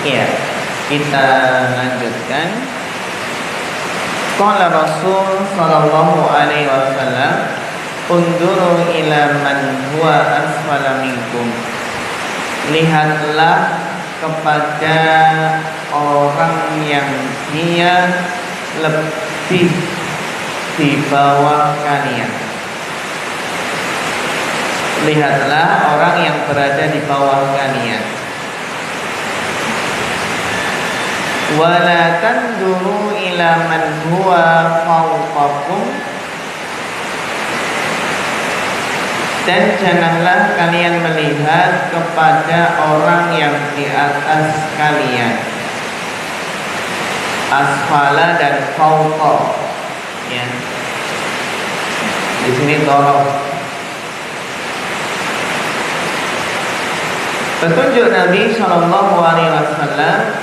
Iya, kita lanjutkan. Qala Rasul sallallahu alaihi wasallam, "Unduru ila man huwa asfala minkum." Lihatlah kepada orang yang dia lebih di bawah kalian. Lihatlah orang yang berada di bawah kalian. Wala tanduru ila man huwa fawqakum, dan janganlah kalian melihat kepada orang yang di atas kalian. Asfala dan fawqa, ya. Di sini tolong petunjuk Nabi Shallallahu Alaihi Wasallam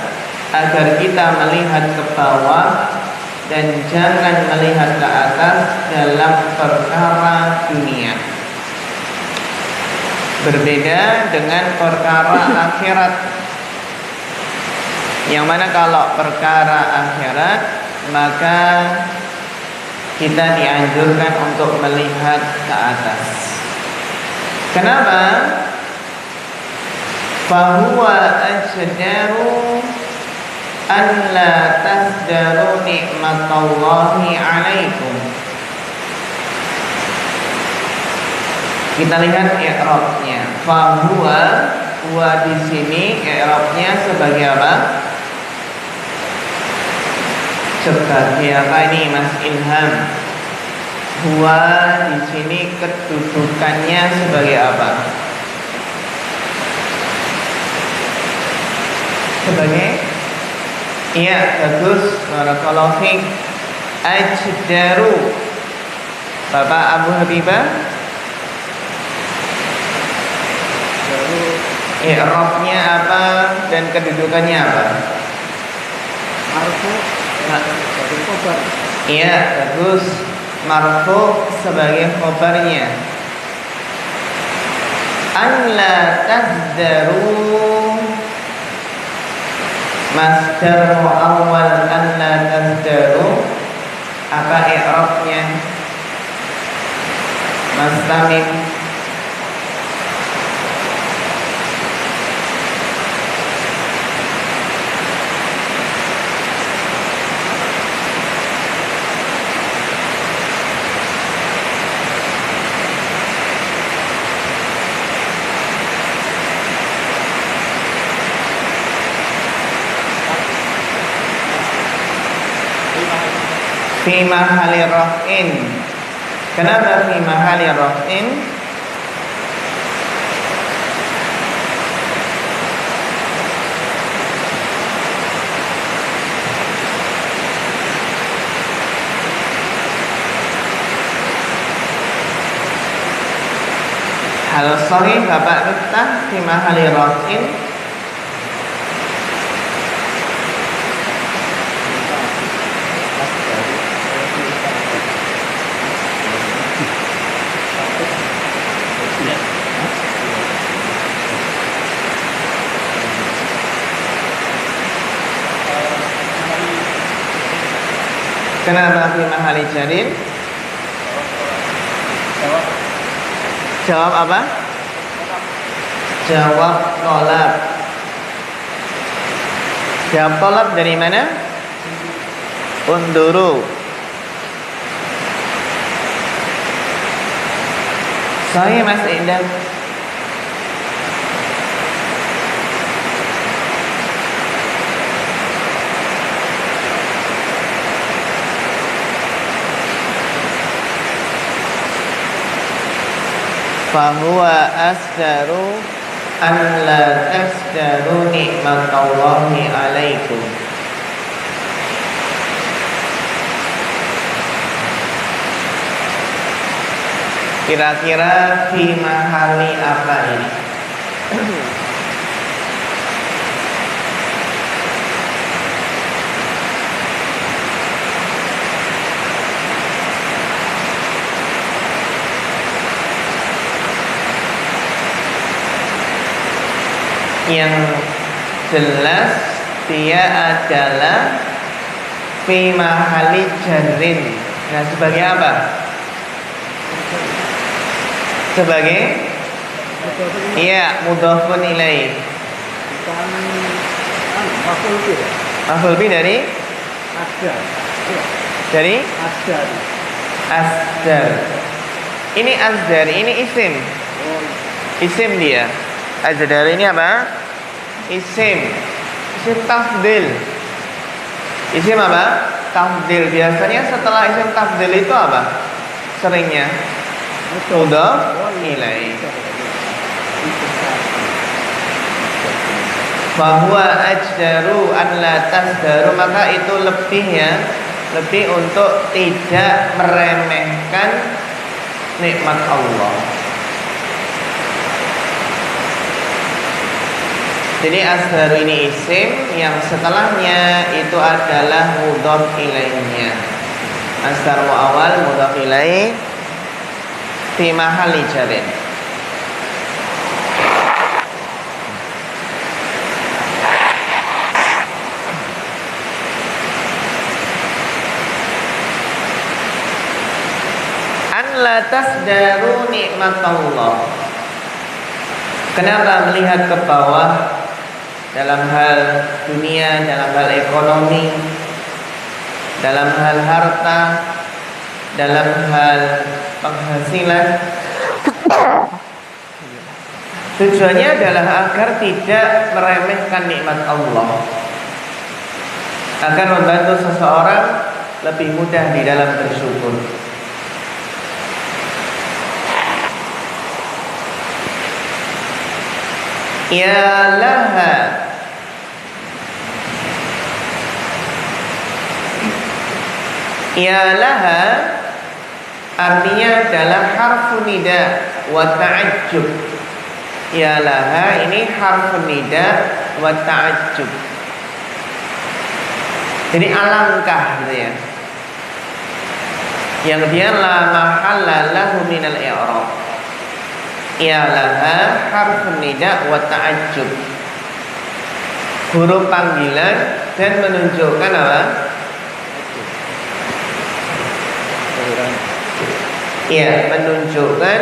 agar kita melihat ke bawah dan jangan melihat ke atas dalam perkara dunia. Berbeda dengan perkara akhirat, yang mana kalau perkara akhirat maka kita dianjurkan untuk melihat ke atas. Kenapa? Fahuwa ajdaru an la tasdaru nikmatallahi alaikum. Kita lihat i'rabnya. Fahuwa, huwa di sini i'rabnya sebagai apa? Sebagai apa ini Mas Ilham? Huwa di sini kedudukannya sebagai apa? Sebagai, iya, bagus, barakallahu fiik. Ajdaru, Bapak Abu Habibah, i'rabnya apa dan kedudukannya apa? Marfu, sebagai khobar. Iya, bagus. Marfu sebagai khobarnya. An la tazdaru, masdar awal an la tazdaru, apa i'rabnya? Mas Tamim. Fi mahali raf'in. Kenapa fi mahali raf'in? Hal sahih Bapak Miftah fi mahali raf'in. Kenapa fi mahali jarin? Jawab apa? Jawab tolab. Jawab tolab dari mana? Unduru. Saya Mas Indah. Fahuwa asdaru an la tasdaru nikmatallahi alaikum. Kira-kira fi mahali apa ini? Yang jelas dia adalah fi mahali jarrin. Nah, sebagai apa? Sebagai iya, mudhafun ilaih. Maf'ul bi dari asdar. Ini asdar, ini isim. Isim dia. Asdar ini apa? Isim. Isim tafdil. Isim apa? Tafdil. Biasanya setelah isim tafdil itu apa? Seringnya mudhaf ilaih. Bahwa ajdaru an la tasdaru, maka itu lebih untuk tidak meremehkan nikmat Allah. Jadi asdaru ini isim yang setelahnya itu adalah mudhaf ilaihnya. Asdaru awal mudhaf ilaih fi mahalli jarrin. La tasdaru nikmatullah. Kenapa melihat ke bawah dalam hal dunia, dalam hal ekonomi, dalam hal harta, dalam hal penghasilan? Tujuannya adalah agar tidak meremehkan nikmat Allah, agar membantu seseorang lebih mudah di dalam bersyukur. Ya laha, ya laha artinya adalah harfu nida wa ta'ajjub. Ya laha ini harfu nida wa ta'ajjub. Jadi alangkah gitu ya. Yang dia la mahalla lahu minal i'rab. Ya laha harfun nida wa ta'ajjub. Huruf panggilan dan menunjukkan apa? Ya, menunjukkan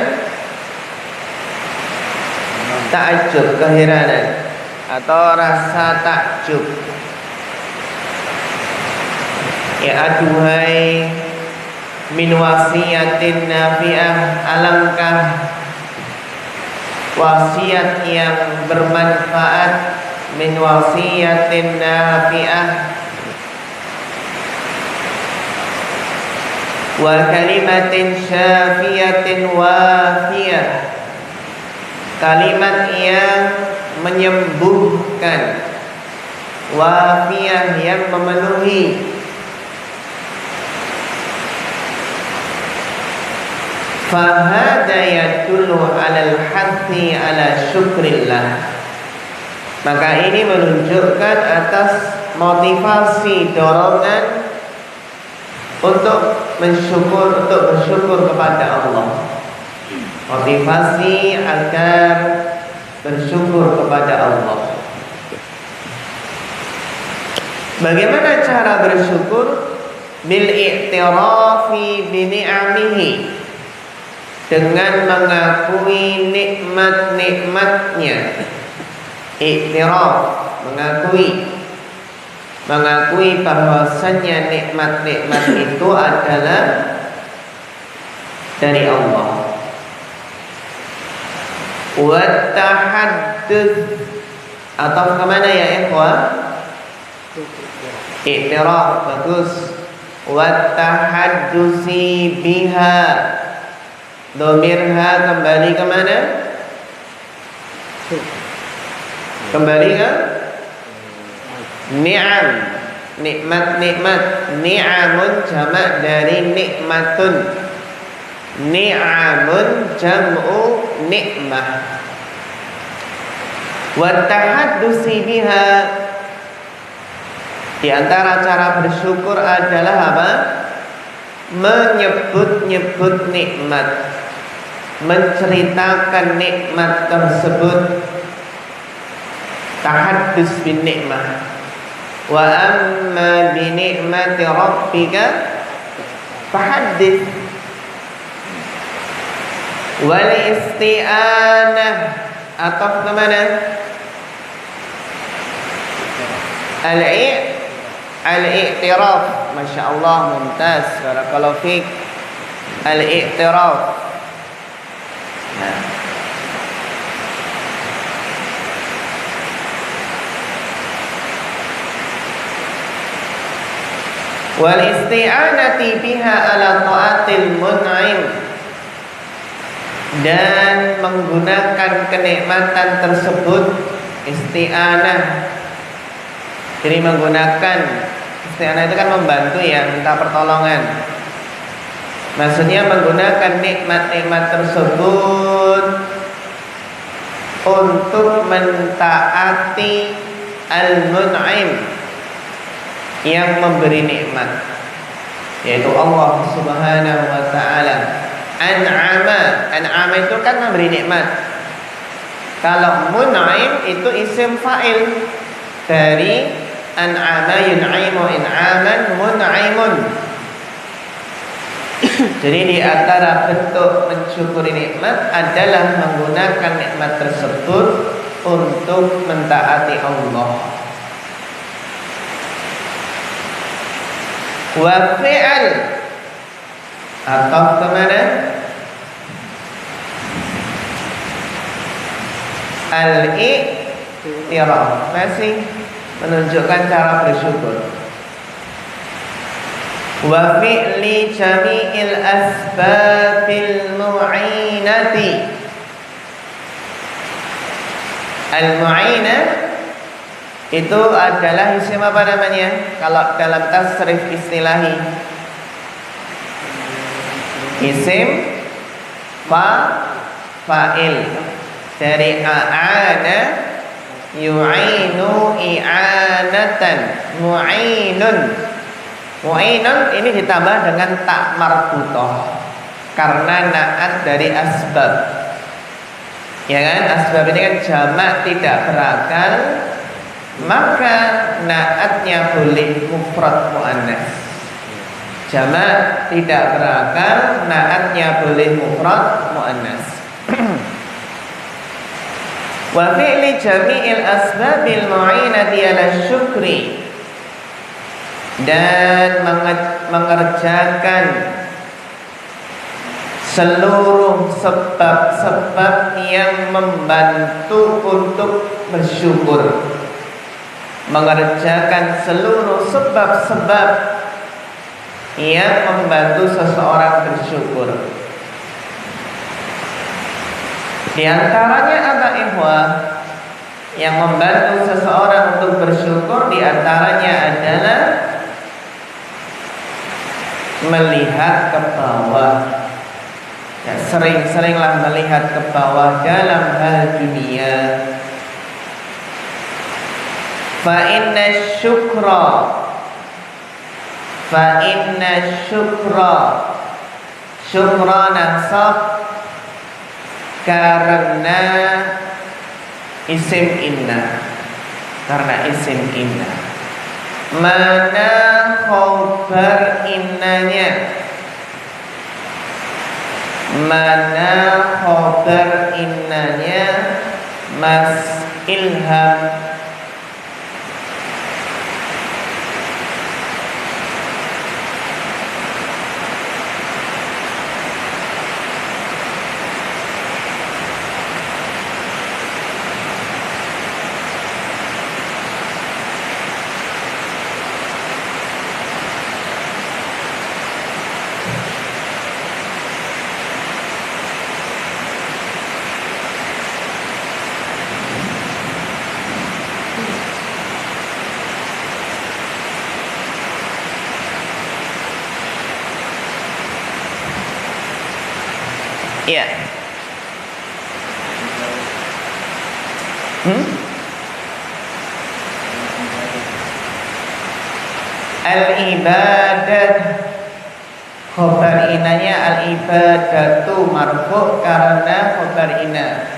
ta'ajjub, keheranan atau rasa takjub. Ya aduhai min wasiyatin nafi'ah, alangkah wasiat yang bermanfaat, min wasiyatin nafi'ah, wa kalimatin syafiyatin wafiyah, kalimat yang menyembuhkan, wafiyah yang memenuhi. Fahada yadullu alal hathi ala syukrillah. Maka ini menunjukkan atas motivasi, dorongan untuk bersyukur kepada Allah. Motivasi agar bersyukur kepada Allah. Bagaimana cara bersyukur? Bil i'tirafi bi ni'amihi, dengan mengakui nikmat-nikmatnya. Iktiraf, mengakui bahwasannya nikmat-nikmat itu adalah dari Allah. Wa tahadduts, atau kemana ya ikhwah? Iktiraf, bagus. Wa tahaddusi biha, domirha kembali kemana? Kembali ke ni'am, nikmat-nikmat. Ni'amun jamak dari nikmatun. Ni'amun jam'u nikmah. Wa tahaddusi biha, di antara cara bersyukur adalah apa? Menyebut-nyebut nikmat, menceritakan nikmat tersebut. Tahaddus bin nikmah, Wa amma bi ni'mati rabbika fahaddits. Wal isti'anah ataf kemana? Al-i'tiraf. Masya Allah, mumtaz, barakallahu fiik. Al-i'tiraf. Nah. Wal isti'anati biha ala ta'atil mun'im, dan menggunakan kenikmatan tersebut, isti'anah. Jadi menggunakan isti'anah itu kan membantu ya, minta pertolongan. Maksudnya menggunakan nikmat-nikmat tersebut untuk mentaati al-mun'im, yang memberi nikmat, yaitu Allah Subhanahu wa ta'ala. An'ama itu kan memberi nikmat. Kalau mun'im itu isim fa'il dari an'ama yun'imu in'aman mun'imun. Jadi di antara bentuk mensyukuri nikmat adalah menggunakan nikmat tersebut untuk mentaati Allah. Wa fi'al atau kemana? Al-i'tiraf masih menunjukkan cara bersyukur. Wa fi'li jami'il asbabil mu'inati. Al-mu'inah itu adalah isim apa namanya? Kalau dalam tasrif istilahi, isim fa'il dari a'ana yu'inu i'anatan. Mu'inun ini ditambah dengan tak marbutoh karena na'at dari asbab. Ya kan? Asbab ini kan jamak tidak berakal, maka naatnya boleh mufrad muannas. Jamak tidak berakal, naatnya boleh mufrad muannas. Wa fi'li jami'il asbabil mu'inati 'ala syukri, dan mengerjakan seluruh sebab-sebab yang membantu untuk bersyukur. Mengerjakan seluruh sebab-sebab yang membantu seseorang bersyukur. Di antaranya apa, ikhwah? Yang membantu seseorang untuk bersyukur di antaranya adalah melihat ke bawah. Ya, sering-seringlah melihat ke bawah dalam hal dunia. Fa inna syukra nasab karena isim inna, mana khobar innanya, Mas Ilham. Iya. Al-ibadah, khobar inanya al-ibadatu marfu' karena khobar ina.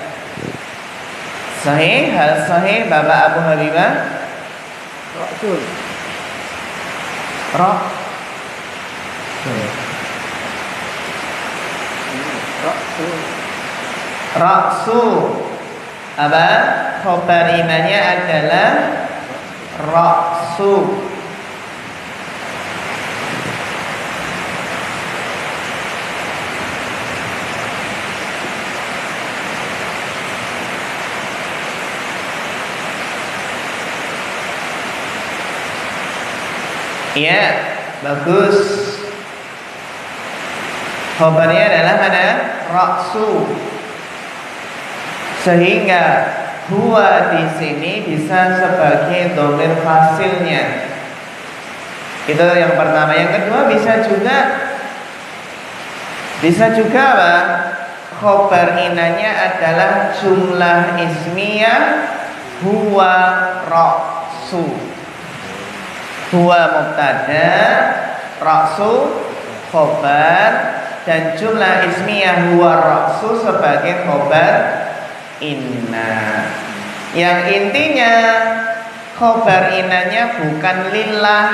Sahih, hal sahih Bapak Abu Habibah. Rasul. Ra. Rasul. Ra'su. Apa? Khobar inanya adalah ra'su. Iya, bagus. Khobarnya adalah mana? Ra'su. Sehingga huwa di sini bisa sebagai dhamir fasilnya. Itu yang pertama. Yang kedua bisa juga apa? Khobar inanya adalah jumlah ismiyah huwa ra'su. Huwa mubtada, ra'su khobar, dan jumlah ismiyah huwa ra'su sebagai khobar inna. Yang intinya khobar inanya bukan lillah.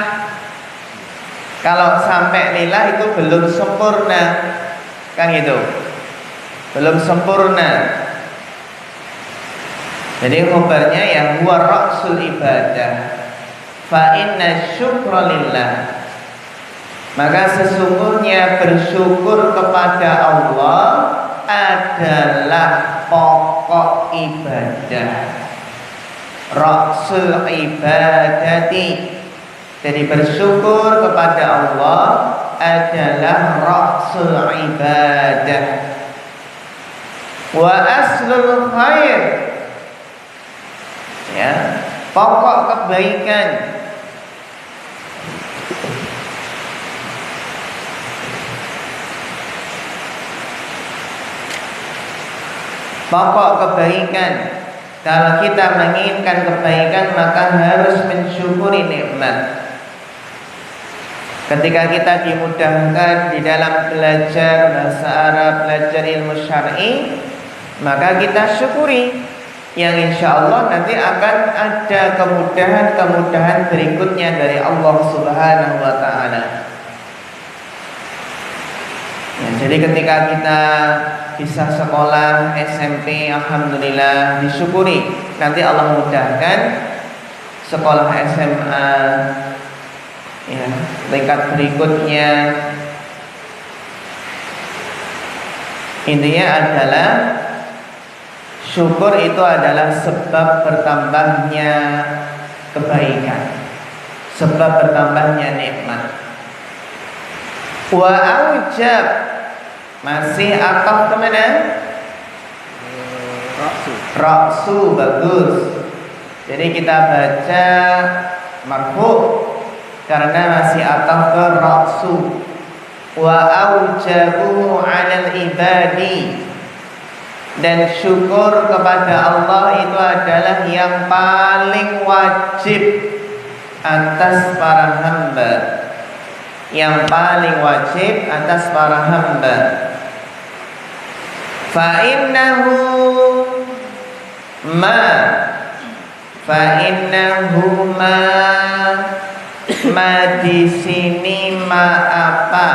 Kalau sampai lillah itu belum sempurna, kan gitu, belum sempurna. Jadi khobarnya yang huwa ra'sul ibadah, fa inna syukra lillah. Maka sesungguhnya bersyukur kepada Allah adalah pokok ibadah. Ra'sul ibadati. Jadi bersyukur kepada Allah adalah ra'sul ibadah. Wa aslul khair. Ya, pokok kebaikan. Pokok kebaikan. Kalau kita menginginkan kebaikan, maka harus mensyukuri nikmat. Ketika kita dimudahkan di dalam belajar bahasa Arab, belajar ilmu syar'i, maka kita syukuri. Yang insya Allah nanti akan ada kemudahan-kemudahan berikutnya dari Allah Subhanahu wa Ta'ala. Ya, jadi ketika kita bisa sekolah SMP, alhamdulillah, disyukuri. Nanti Allah mudahkan sekolah SMA, ya, tingkat berikutnya. Intinya adalah syukur itu adalah sebab bertambahnya kebaikan, sebab bertambahnya nikmat. Wa aujab, masih ataf kemana? Ra'su, bagus. Jadi kita baca marfu karena masih ataf ke ra'su. Wa aujabuhu 'alal ibadi, dan syukur kepada Allah itu adalah yang paling wajib atas para hamba. Yang paling wajib atas para hamba. Fa innahu ma di sini ma apa?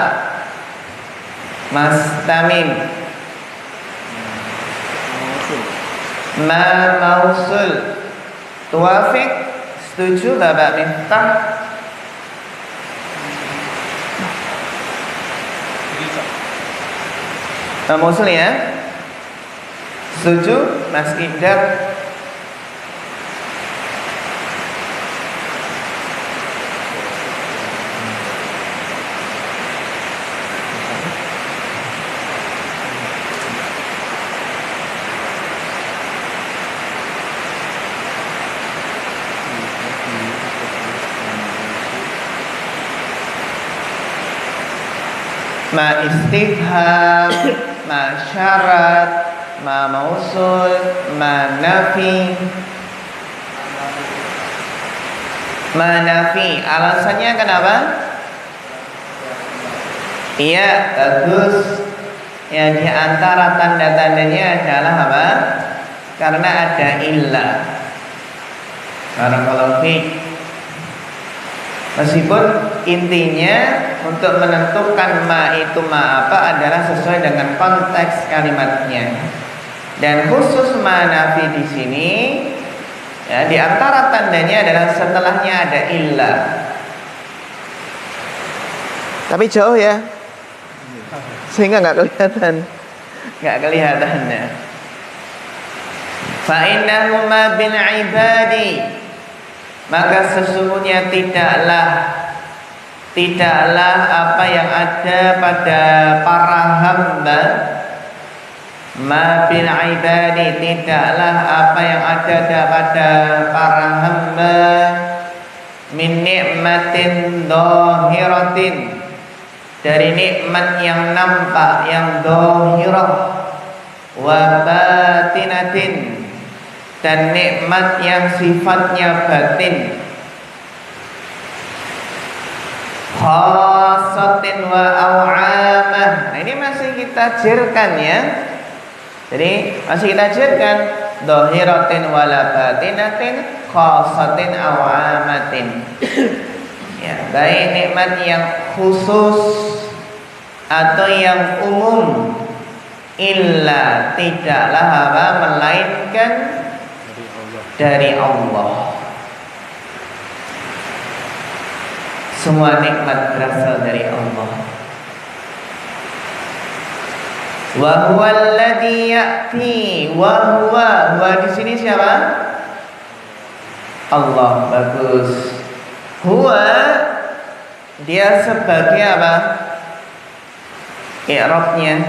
Mas Tamim. Ma mausul. Tuafik, setuju Bapak Miftah? Mausul ya? Setuju Mas Iqdar? Ma istifham, ma syarat, ma mausul, ma nafi. Ma nafi, alasannya kenapa? Iya, bagus. Ya, di antara tanda-tandanya adalah apa? Karena ada illah. Barakallahu fiik. Meskipun intinya untuk menentukan ma itu ma apa adalah sesuai dengan konteks kalimatnya. Dan khusus ma nafi di sini ya, di antara tandanya adalah setelahnya ada illa. Tapi jauh ya, sehingga nggak kelihatannya. Fa innahuma bil ibadi, maka sesungguhnya tidaklah apa yang ada pada para hamba, ma bil ibadi, tidaklah apa yang ada pada para hamba, min nikmatin dhahiratin, dari nikmat yang nampak, yang dhahirah, wa batinatin, dan nikmat yang sifatnya batin, khasatin wa aw'amah. Nah, ini masih kita jirkan ya. Jadi masih kita jirkan dhahiratin wala batinatin, khasatin aw'amatin. Ya, baik nikmat yang khusus atau yang umum, illa, tidaklah apa melainkan dari Allah. Semua nikmat berasal dari Allah. Wa huwa alladhi ya'ti, wa huwa di sini siapa? Allah. Bagus. Huwa, dia sebagai apa? I'rabnya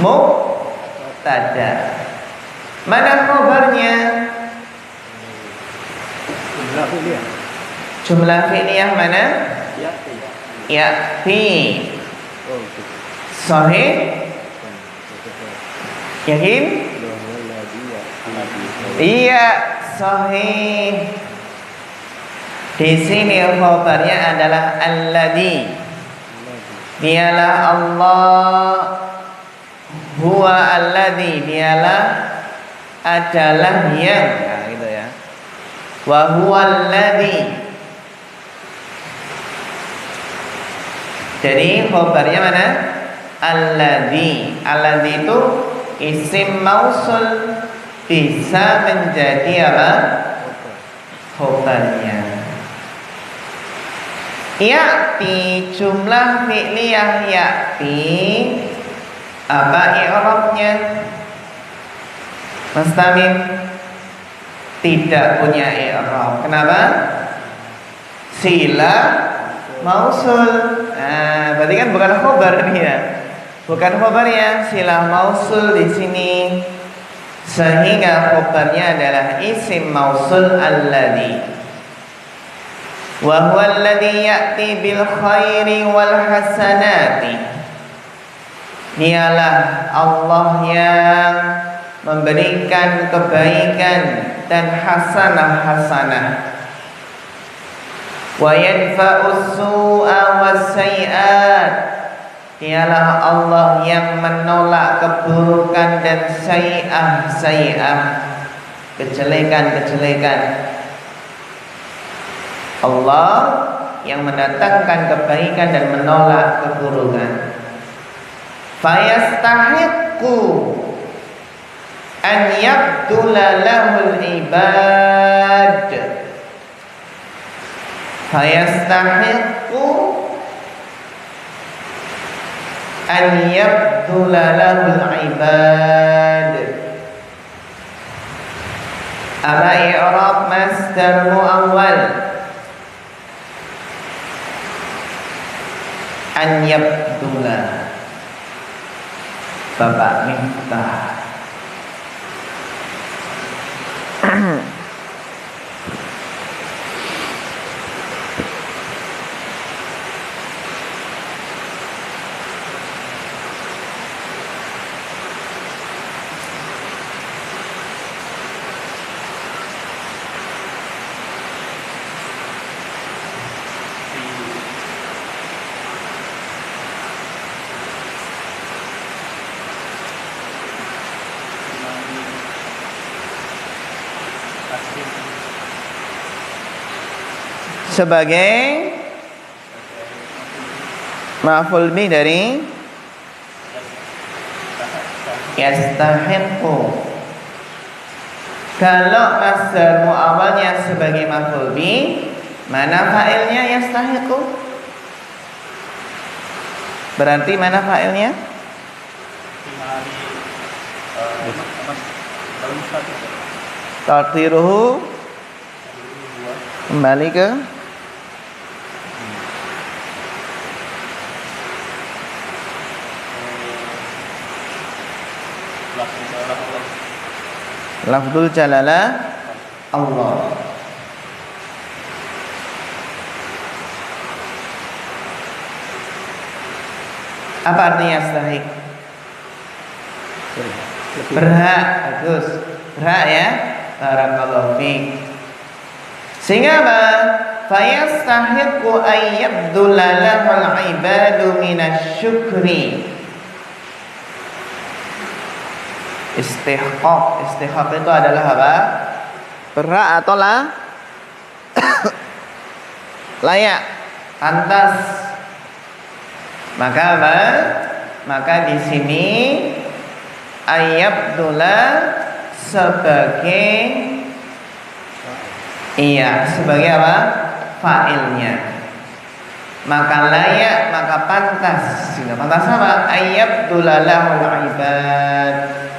mubtada. Mana khabarnya? Jumlah fi'liyah mana? Ya'ti. Sahih? Yakin? Iya, sahih. Di sini khabarnya adalah alladhi. Dialah Allah. Huwa alladhi, dialah adalah yang, nah gitu ya. Wa huwa alladhi. Jadi khabarnya mana? Alladhi. Alladhi itu isim mausul, bisa menjadi apa? Khabarnya. Ya'ti, jumlah fi'liyah ya'ti, apa i'rabnya? Mas Tamim tidak punya i'rab. Kenapa? Sila mausul. Nah, berarti kan bukan khabar nih ya. Bukan khabarnya, sila mausul di sini. Sehingga khabarnya adalah isim mausul alladhi. Wa huwa alladhi ya'ti bil khairi wal hasanati. Dialah Allah yang memberikan kebaikan dan hasanah-hasanah. Wa yadfa'us su'a was sayi'at. Dialah Allah yang menolak keburukan dan sayi'ah, kejelekan-kejelekan. Allah yang mendatangkan kebaikan dan menolak keburukan. Fayastahiqqu an yabdula lahul ibad. Fayastahiqqu an yabdula lahul ibad. Apa i'rab masdar muawwal? An yabdula. Bapak Miftah. sebagai maf'ul bih dari yastahiqu. Kalau masdar muawwalnya sebagai maf'ul bih, mana fa'ilnya yastahiqu? Berarti mana fa'ilnya? Taqdiruhu kembali ke lafzul jalalah Allah. Apa artinya yastahiq? Berhak, bagus. Berhak ya. Barakallahu fiik. Sehingga apa? Fayastahiqu ayyabdula lahul ibadu minasyukri. Istihqaq itu adalah apa? Berhak atau layak, pantas. Maka apa? Maka di sini ayyabdula sebagai sebagai apa? Fa'ilnya. Maka layak, maka pantas. Sehingga pantas apa? Ayyabdula lahul ibad.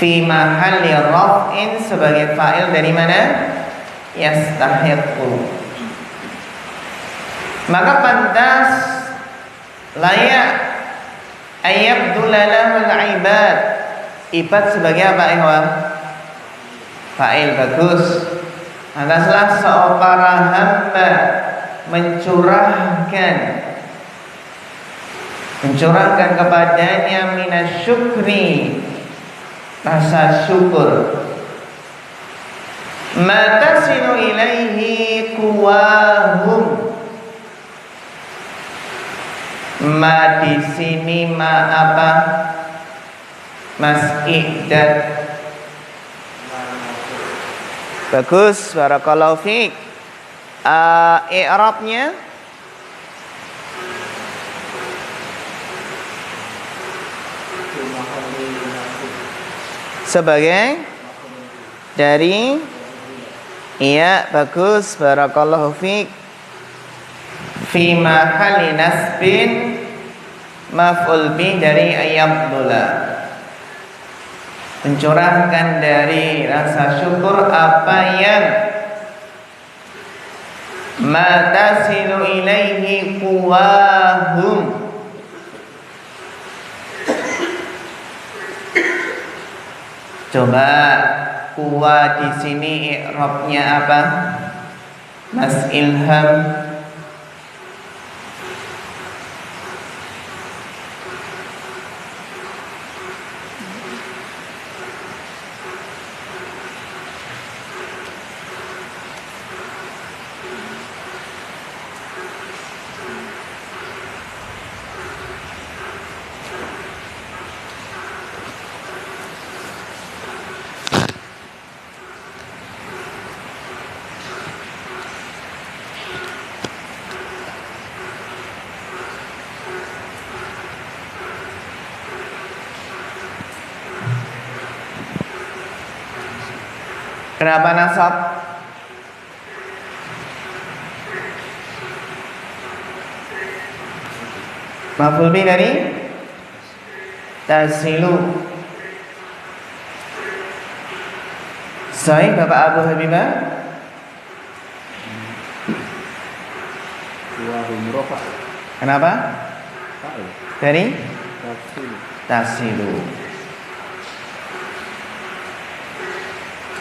Fi mahalli raf'in sebagai fa'il dari mana? Yastahiqu. Maka pantas, layak, ayyabdula lahul ibad. Ibad sebagai apa, ikhwan? Fa'il, bagus. Pantaslah seorang hamba mencurahkan kepadanya minasyukri, rasa syukur. Ma tasilu ilaihi quwahum. Ma di sini ma apa? Mas Iqdad. Bagus, barakallahu fiik. I'rabnya sebagai dari bagus, barakallahu fiik. Fi mahalli nasbin maf'ul bih dari ayyabdula. Mencurahkan dari rasa syukur apa yang ma tasilu ilaihi quwahum. Coba kuwa di sini i'rabnya apa? Mas Ilham. Kenapa nasab? Maf'ul bih dari tasilu. Sahih Bapak Abu Habibah? Kenapa? Dari tasilu.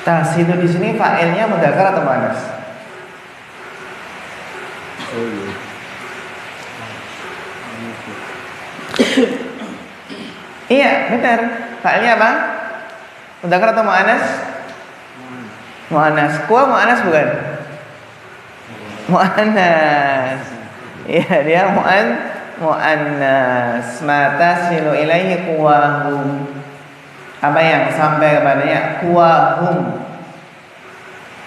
Tasilu di sini fa'ilnya mudzakkar atau muannas? Iya, benar. Fa'ilnya apa? Mudzakkar atau muannas? Muannas. Kuwa muannas bukan? Muannas. Iya, dia muannas. Mata silu ilaihi quwahum. Apa yang sampai kepadanya? Quwahum.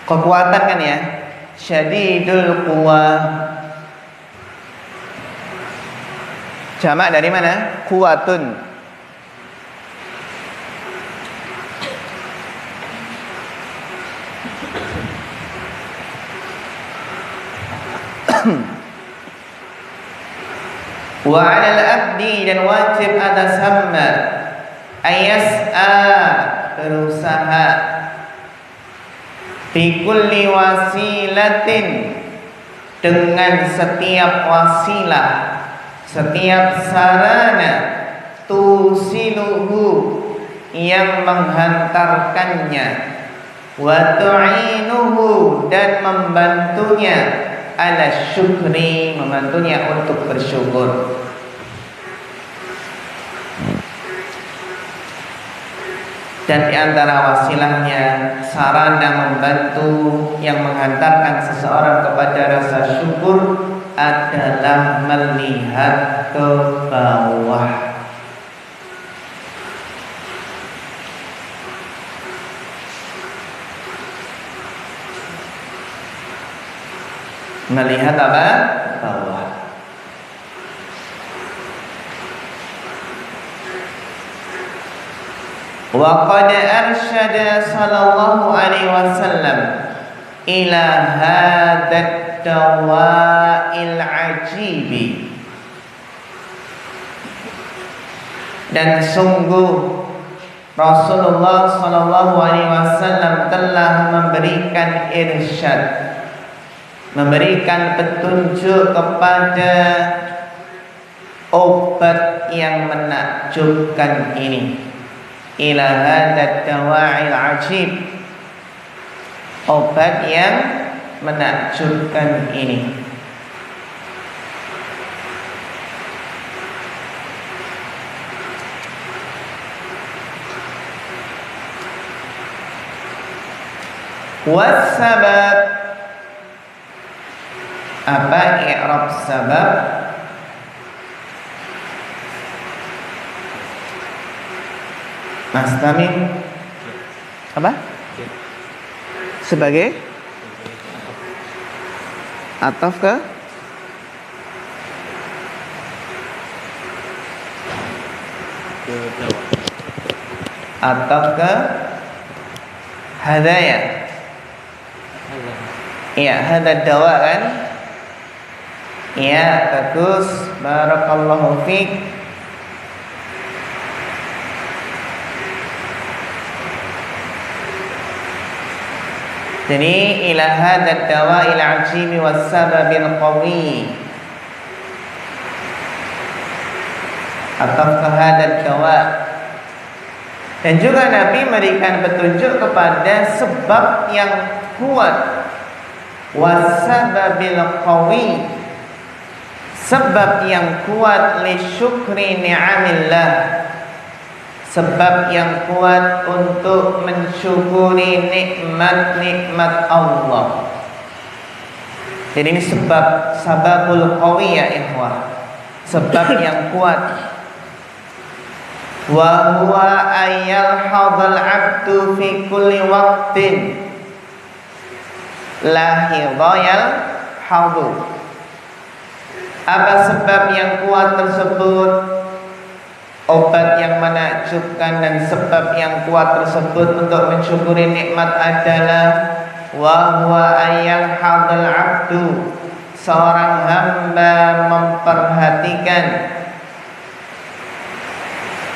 Kekuatan kan ya. Syadidul quwa. Jamak dari mana? Quwatun. Wa 'alal abdi, dan wajib atas hamba ayas'a, berusaha, fi kulli wasilatin, dengan setiap wasilah, setiap sarana, tusiluhu, yang menghantarkannya, wa tu'inuhu, dan membantunya, ala syukri, membantunya untuk bersyukur. Dan di antara wasilahnya, sarana membantu yang menghantarkan seseorang kepada rasa syukur adalah melihat ke bawah. Melihat apa? Bawah. Wa qad arsyada sallallahu alaihi wasallam ila hadat dawa'il ajibi. Dan sungguh Rasulullah sallallahu alaihi wasallam telah memberikan irsyad, memberikan petunjuk kepada obat yang menakjubkan ini. Ila hadat dawa'il ajib, obat yang menakjubkan ini. Wasabab, apa i'rab sabab? Mas Tamim, apa? Sebagai ataf ke ataf ke hadaya. Iya, hadad dawa kan? Iya, bagus. Barakallahu fiik. Jadi ila hadad dawa ila ajibi was sababil qawi, atau ke hadad dawa. Dan juga Nabi memberikan petunjuk kepada sebab yang kuat, was sababil qawi, sebab yang kuat, li syukri ni'amillah, sebab yang kuat untuk mensyukuri nikmat-nikmat Allah. Jadi ini sebab, sababul qawi ya ikhwah, sebab yang kuat. Wa huwa ayyal hadal abdu fi kulli waqtin la hidayal hadu. Apa sebab yang kuat tersebut? Obat yang menakjubkan dan sebab yang kuat tersebut untuk mensyukuri nikmat adalah wa huwa ayyal hadal abdu, seorang hamba memperhatikan,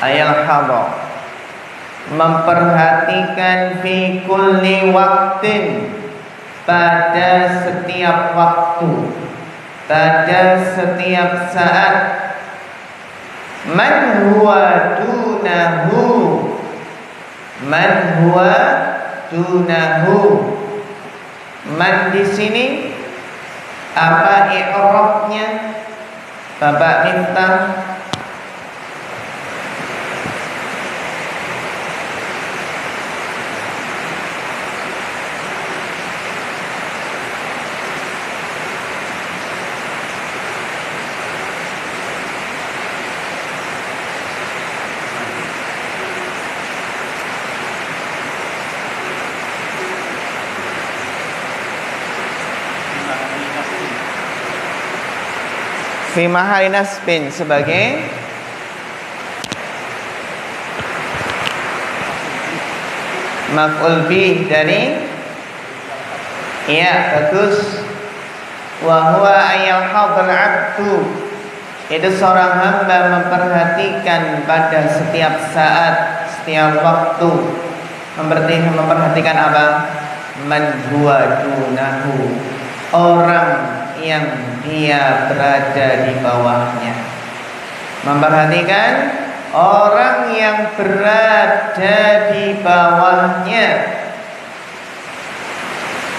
ayal hadal, memperhatikan fi kulli waqtin, pada setiap waktu, pada setiap saat, man huwa dunahu, man huwa dunahu. Man di sini apa i'rabnya? Bapak Miftah. fi mahali nasbin sebagai maf'ul bih dari, iya bagus, wa huwa ayyal hadal abdu, itu seorang hamba memperhatikan pada setiap saat, setiap waktu, memperhatikan apa? Man huwa dunahu, orang yang dia berada di bawahnya. Memperhatikan orang yang berada di bawahnya.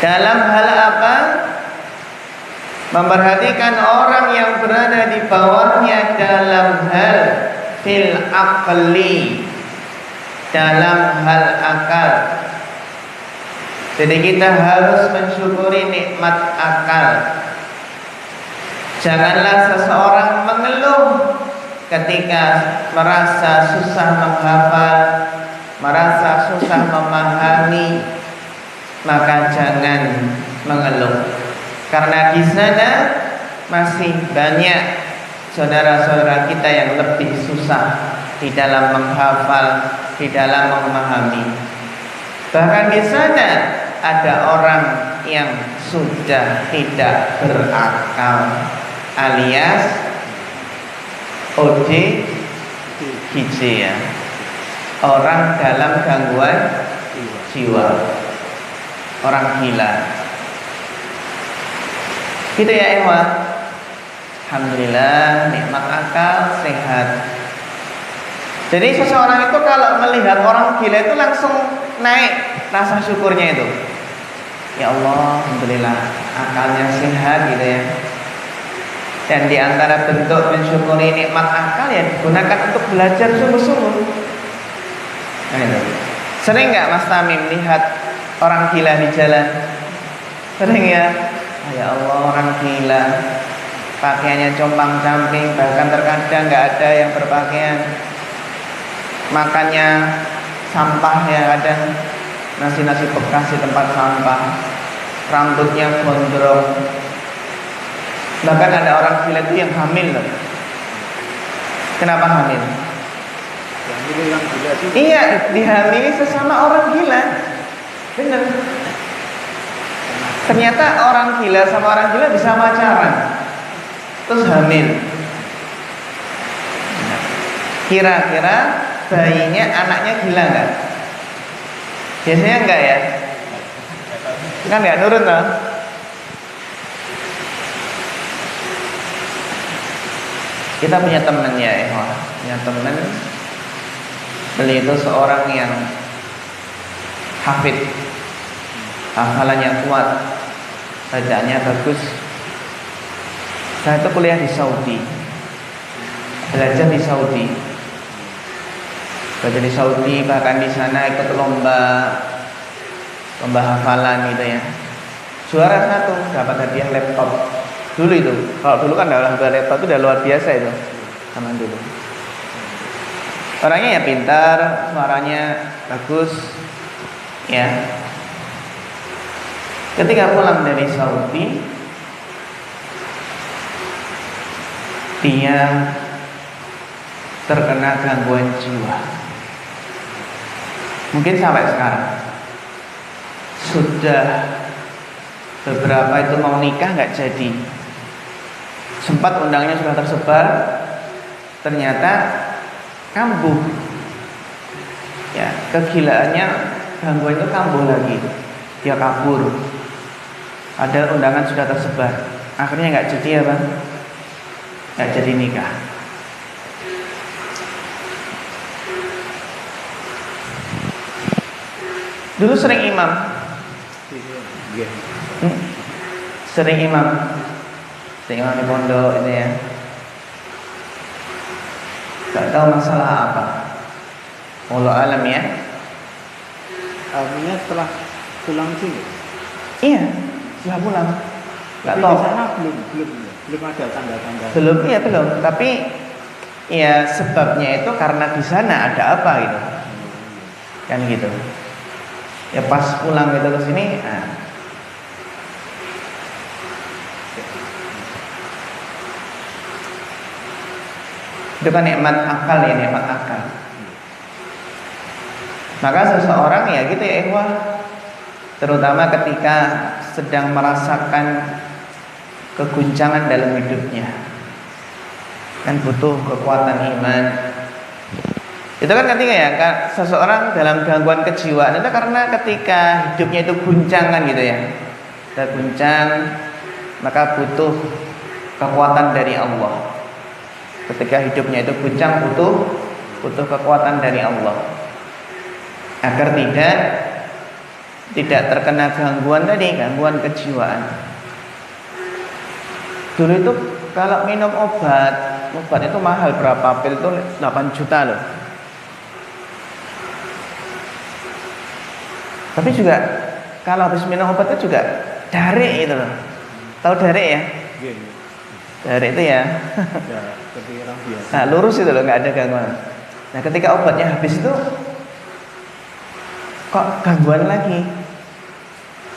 Dalam hal apa? Memperhatikan orang yang berada di bawahnya dalam hal fil aqli, dalam hal akal. Jadi kita harus mensyukuri nikmat akal. Janganlah seseorang mengeluh ketika merasa susah menghafal, merasa susah memahami, maka jangan mengeluh. Karena di sana masih banyak saudara-saudara kita yang lebih susah di dalam menghafal, di dalam memahami. Bahkan di sana ada orang yang sudah tidak berakal, alias ODGJ ya, orang dalam gangguan jiwa, orang gila. Gitu ya Ewa. Alhamdulillah nikmat akal, sehat. Jadi seseorang itu kalau melihat orang gila itu langsung naik rasa syukurnya itu. Ya Allah, alhamdulillah akalnya sehat gitu ya. Dan di antara bentuk mensyukuri nikmat akal ya digunakan untuk belajar sungguh-sungguh. Nah itu. Sering nggak Mas Tamim lihat orang gila di jalan? Sering ya. Ya Allah, orang gila, pakaiannya compang-camping, bahkan terkadang nggak ada yang berpakaian, makannya sampah ya, kadang nasi-nasi bekas di tempat sampah, rambutnya gondrong. Bahkan ada orang gila itu yang hamil loh. Kenapa hamil? Iya, dihamili sesama orang gila. Bener. Ternyata orang gila sama orang gila bisa pacaran, terus hamil. Kira-kira bayinya anaknya gila nggak? Biasanya enggak ya? Kan nggak nurut loh. Kita punya temen ya, punya temen. Beliau itu seorang yang hafid, hafalannya kuat, bacaannya bagus. Saya itu kuliah di Saudi, belajar di Saudi, belajar di Saudi, bahkan di sana ikut lomba hafalan gitu ya. Juara 1, dapat hadiah laptop. Dulu itu, kalau dulu kan dalam laptop itu udah luar biasa itu, zaman dulu. Orangnya ya pintar, suaranya bagus, ya. Ketika pulang dari Saudi, dia terkena gangguan jiwa. Mungkin sampai sekarang. Sudah beberapa itu mau nikah nggak jadi. Sempat undangnya sudah tersebar, ternyata kambuh. Ya, kegilaannya, gangguan itu kambuh lagi. Dia kabur. Ada undangan sudah tersebar, akhirnya nggak jadi ya bang, nggak jadi nikah. Dulu sering imam, sering imam di pondok ini ya. Gak tahu masalah apa. Wallahu alam ya. Artinya setelah pulang sini. Iya, setelah pulang. Gak tahu. Di sana belum ada tanda-tanda. Belum, iya belum. Tapi ya sebabnya itu karena di sana ada apa gitu. Kan gitu. Ya pas pulang gitu ke sini, nah. Itu kan nikmat akal ya, nikmat akal. Maka seseorang ya gitu ya ikhwah, terutama ketika sedang merasakan keguncangan dalam hidupnya, kan butuh kekuatan iman. Itu kan ketika ya seseorang dalam gangguan kejiwaan itu karena ketika hidupnya itu guncangan gitu ya, ada guncang, maka butuh kekuatan dari Allah. Ketika hidupnya itu guncang butuh kekuatan dari Allah agar tidak terkena gangguan tadi, gangguan kejiwaan. Dulu itu kalau minum obat itu mahal, berapa pil itu 8 juta loh. Tapi juga kalau habis minum obat itu juga darik itu loh. Tahu darik ya? Iya. Darik itu ya. Ya, seperti orang biasa. Nah, lurus itu loh, nggak ada gangguan. Nah, ketika obatnya habis itu kok gangguan lagi.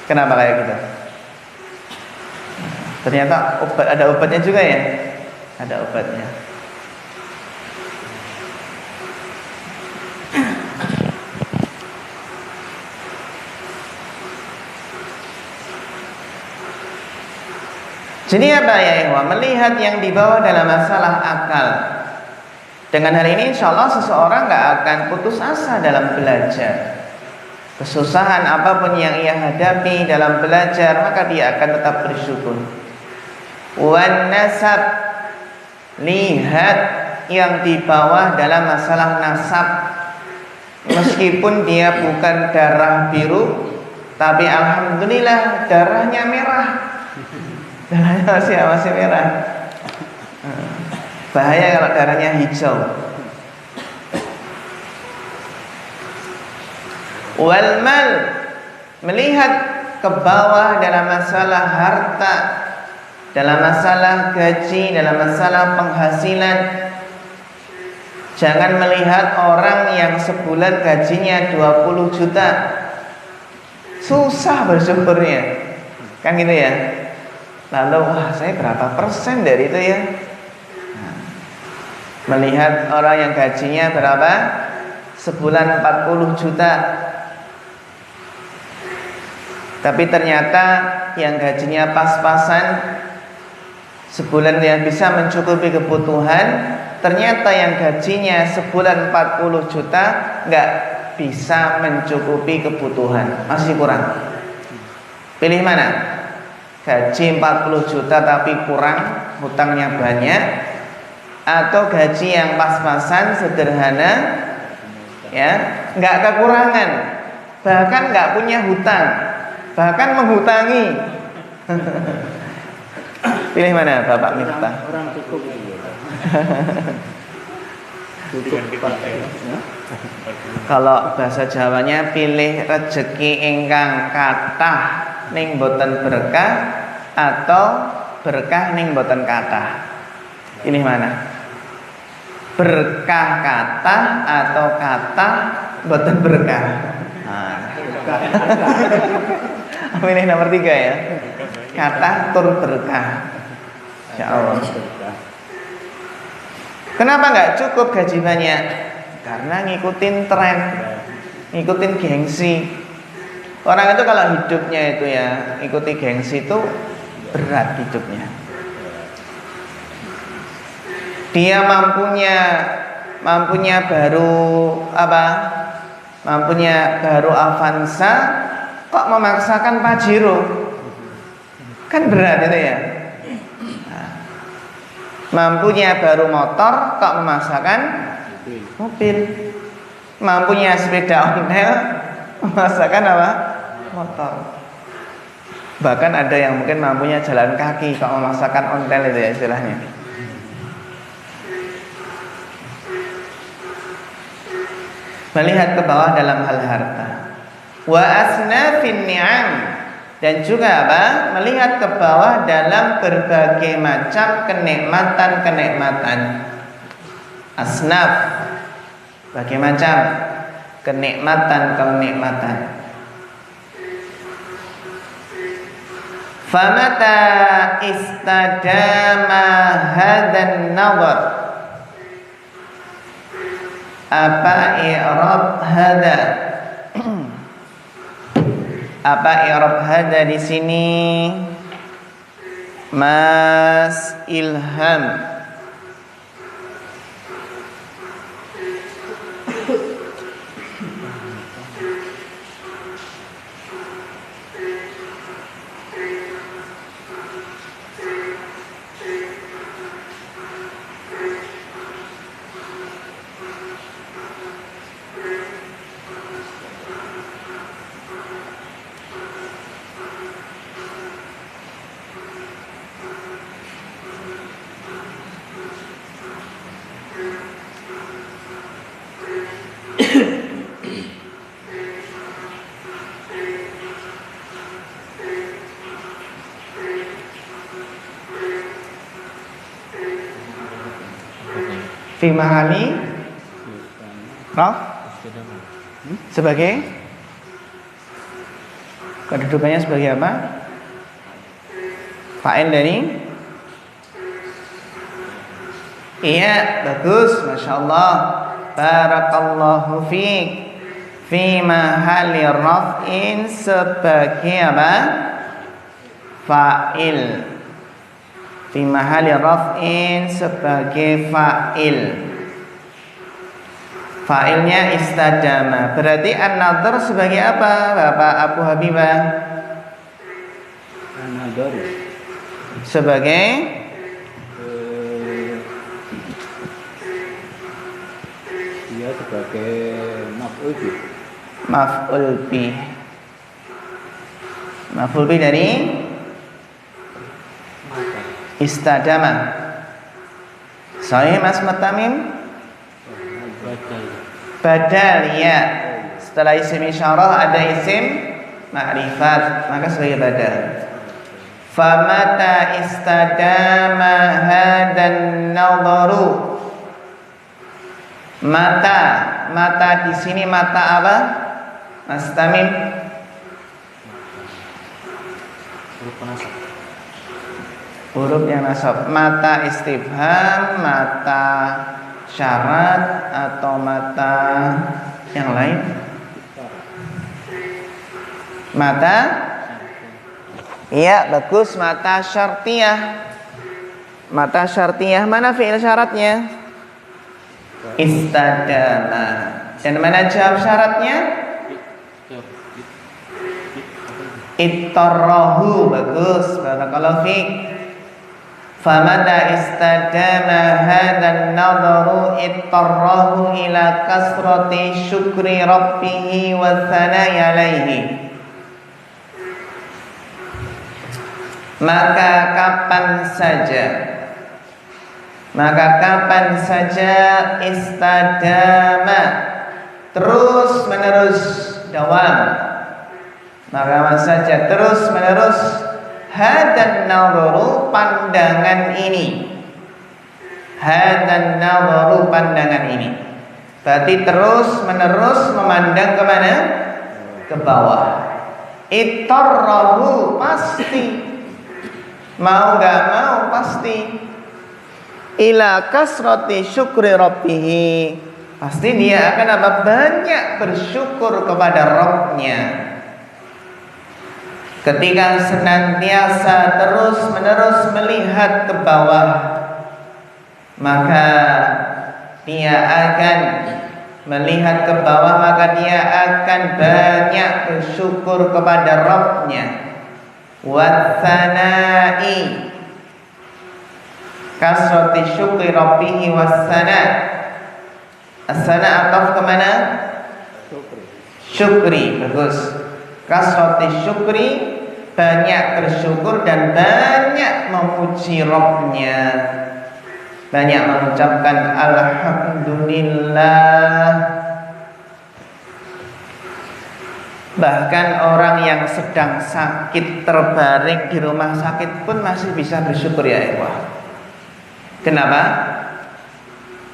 Kenapa kayak gitu? Ternyata ada obatnya juga ya. Ada obatnya. Jadi apa ya ikhwan? Melihat yang dibawa dalam masalah akal. Dengan hal ini insya Allah seseorang gak akan putus asa dalam belajar. Kesusahan apapun yang ia hadapi dalam belajar, maka dia akan tetap bersyukur. Wan nasab, lihat yang dibawa dalam masalah nasab. Meskipun dia bukan darah biru, tapi alhamdulillah darahnya merah. Darahnya masih merah. Bahaya kalau darahnya hijau. Wal mal, melihat ke bawah dalam masalah harta, dalam masalah gaji, dalam masalah penghasilan. Jangan melihat orang yang sebulan gajinya 20 juta susah bersyukurnya, kan gitu ya. Lalu wah saya berapa persen dari itu ya. Melihat orang yang gajinya berapa, sebulan 40 juta, tapi ternyata yang gajinya pas-pasan, sebulan yang bisa mencukupi kebutuhan, ternyata yang gajinya sebulan 40 juta nggak bisa mencukupi kebutuhan, masih kurang. Pilih mana? Gaji 40 juta tapi kurang, hutangnya banyak, atau gaji yang pas-pasan sederhana, ya, nggak kekurangan, bahkan nggak punya hutang, bahkan menghutangi. Pilih mana Bapak Miftah? Orang cukup itu. Kalau bahasa Jawanya pilih rezeki ingkang kathah ning boten berkah atau berkah ning boten kathah. Ini mana? Berkah kathah atau kathah boten berkah. Pilih nomor 3 ya. Kathah tur berkah. Ya Allah. Kenapa nggak cukup gaji banyak? Karena ngikutin tren, ngikutin gengsi. Orang itu kalau hidupnya itu ya ikuti gengsi itu berat hidupnya. Dia mampunya baru apa? Mampunya baru Avanza, kok memaksakan Pajero? Kan berat itu ya. Mampunya baru motor, kok memaksakan mobil. Mampunya sepeda ontel, memaksakan apa? Motor. Bahkan ada yang mungkin mampunya jalan kaki, kok memaksakan ontel itu ya istilahnya. Melihat ke bawah dalam hal harta. Wa asnafin ni'am, dan juga apa? Melihat ke bawah dalam berbagai macam kenikmatan-kenikmatan. Asnaf, berbagai macam kenikmatan-kenikmatan. Famata istadama hadan nawar, Apa i'rab hada? Apa i'rab hada di sini? Mas Ilham. Fi mahali raf sebagai kedudukannya sebagai apa? Fa'il dari iya, bagus, Masya Allah, barakallahu fiik. Fi mahali raf'in sebagai apa? Fa'il. Fi mahali raf'in sebagai fa'il. Fa'ilnya istadama. Berarti an-nadhr sebagai apa, Bapak Abu Habibah? An-nadhr sebagai dia sebagai maf'ul bih. maf'ul bih. Maf'ul bih dari istadama. Sahih Mas Mutamim? Badal ya. Setelah isim isyarah ada isim ma'rifat, maka sebagai badal. Famata istadama hadan nadharu. Mata di sini mata apa? Mas Tamim? Huruf yang nasab. Mata istifham, mata syarat, atau mata yang lain? Mata? Iya, bagus, mata syartiyah. Mata syartiyah, mana fi'il syaratnya? Istadama. Dan mana jawab syaratnya? Ittarrahu. Bagus, barakallahu fiik. Famata istadama hadan nadharu ittarrahu ila kasrati syukri rabbihi wa thanai alaihi. Maka kapan saja istadama terus menerus dawam. Maka saja terus menerus hadan nadharu pandangan ini. Hadan nadharu pandangan ini. Berarti terus menerus memandang kemana? Ke bawah. Ittarrahu pasti. Mau gak mau pasti. Ila kasrati syukri rabbih. Pasti dia akan apa? Banyak bersyukur kepada Rabbnya. Ketika senantiasa terus menerus melihat ke bawah, maka dia akan melihat ke bawah, maka dia akan banyak bersyukur kepada Rabbnya. Wassana'i kasrati syukri rabbihi wassana. As-sana ataf kemana? Syukri. Bagus. Kasrati syukri, banyak bersyukur dan banyak memuji Rabbnya, banyak mengucapkan alhamdulillah. Bahkan orang yang sedang sakit terbaring di rumah sakit pun masih bisa bersyukur ya ikhwah. Kenapa?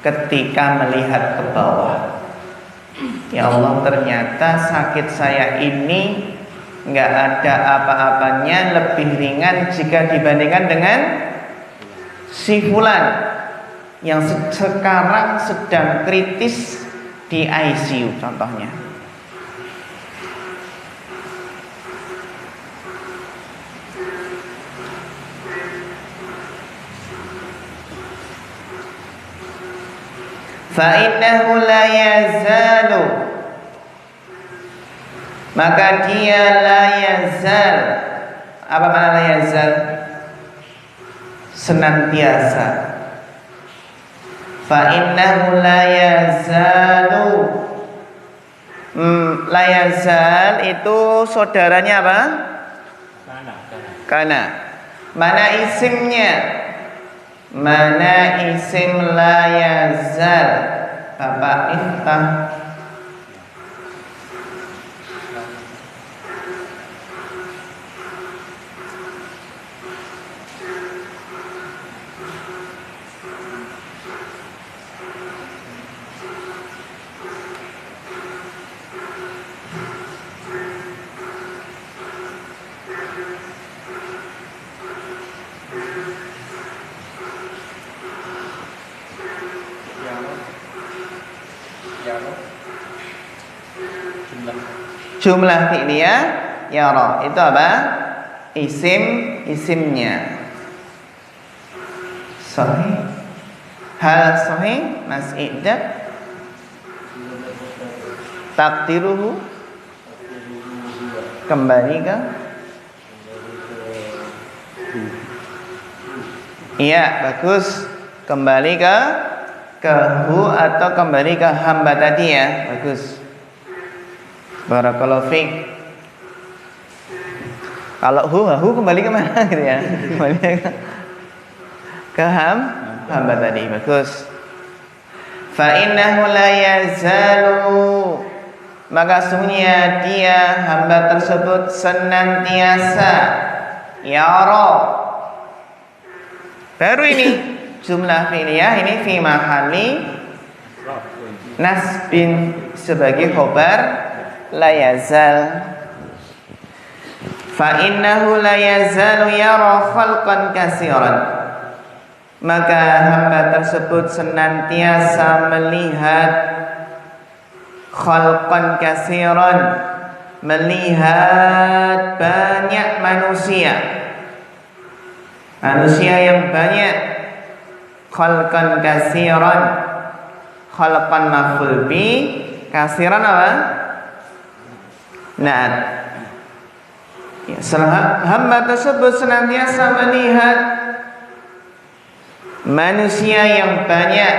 Ketika melihat ke bawah, ya Allah, ternyata sakit saya ini nggak ada apa-apanya, lebih ringan jika dibandingkan dengan si fulan yang sekarang sedang kritis di ICU contohnya. Fa'innahu la yazalu, maka dia la yazal. Apa makna la yazal? Senantiasa. Fa'innahu la yazalu. La yazal itu saudaranya apa? Kana. Mana isimnya? Mana isim la yazal? Bapak Miftah. Jumlah fi'liyah yara itu apa? Isimnya. Sahih. Hal sahih Mas Iqdad. Takdiruhu kembali ke iya, bagus. Kembali ke hu atau kembali ke hamba tadi ya. Bagus. Barakallahu fiik. Kalau hu kembali ke mana gitu ya? Kembali ke hamba tadi. Bagus. Fa innahu la yazalu, maka sungguhnya dia hamba tersebut senantiasa yara. Baru ini jumlah fi'liyah ini fi mahalli nasbin sebagai khobar la yazal. Fa innahu la yazalu yara khalqan katsiran, maka hamba tersebut senantiasa melihat khalqan katsiran, melihat banyak manusia yang banyak. Khalqan katsiran, khalqan maf'ul bi, katsiran apa? Nah, ya, hamba tersebut senantiasa melihat manusia yang banyak,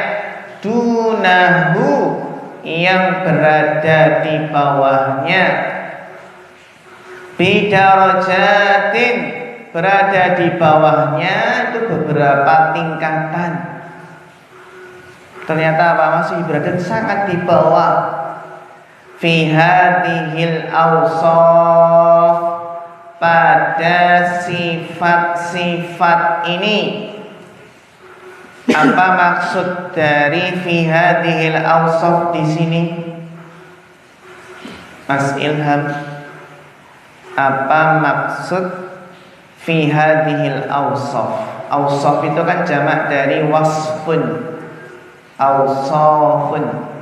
dunahu, yang berada di bawahnya, bidarajatin, berada di bawahnya itu beberapa tingkatan. Ternyata apa? Masih berada sangat di bawah. Fi hadhil awsaf, pada sifat-sifat ini. Apa maksud dari fi hadhil awsaf di sini? Mas Ilham, apa maksud fi hadhil awsaf? Awsaf itu kan jamak dari wasfun. Awsafun.